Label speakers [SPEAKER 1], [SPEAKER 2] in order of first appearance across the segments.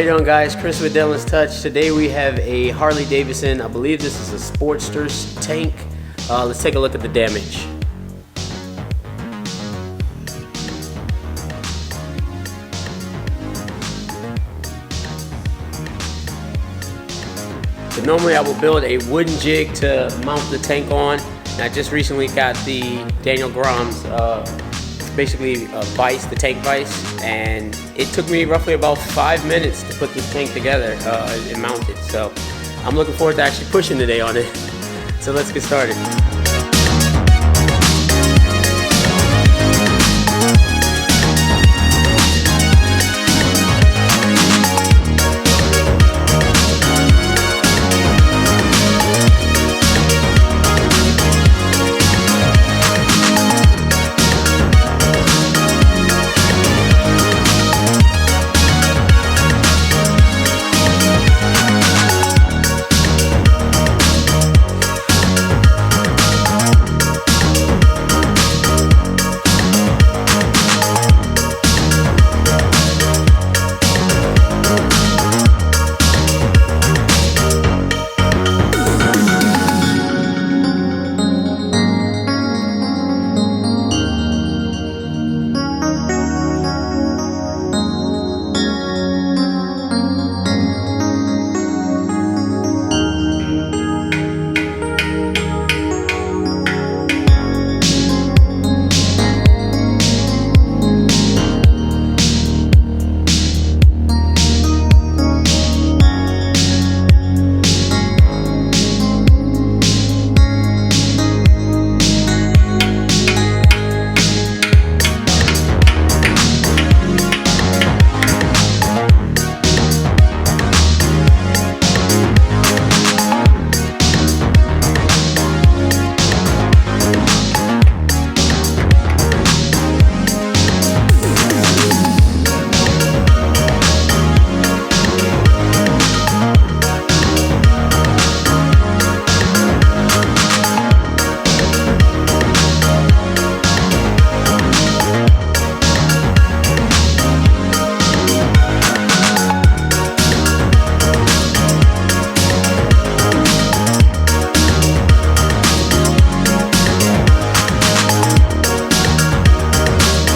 [SPEAKER 1] you doing, guys? Chris with Dentless Touch. Today we have a Harley Davidson. I believe this is a Sportster tank. Let's take a look at the damage. So normally I will build a wooden jig to mount the tank on. And I just recently got the Daniel Grom's basically vise, the tank vise, and it took me roughly about 5 minutes to put this tank together and mount it. So I'm looking forward to actually pushing today on it. So let's get started.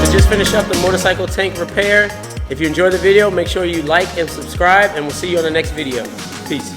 [SPEAKER 1] Just finish up the motorcycle tank repair. If you enjoyed the video, make sure you like and subscribe, and we'll see you on the next video. Peace.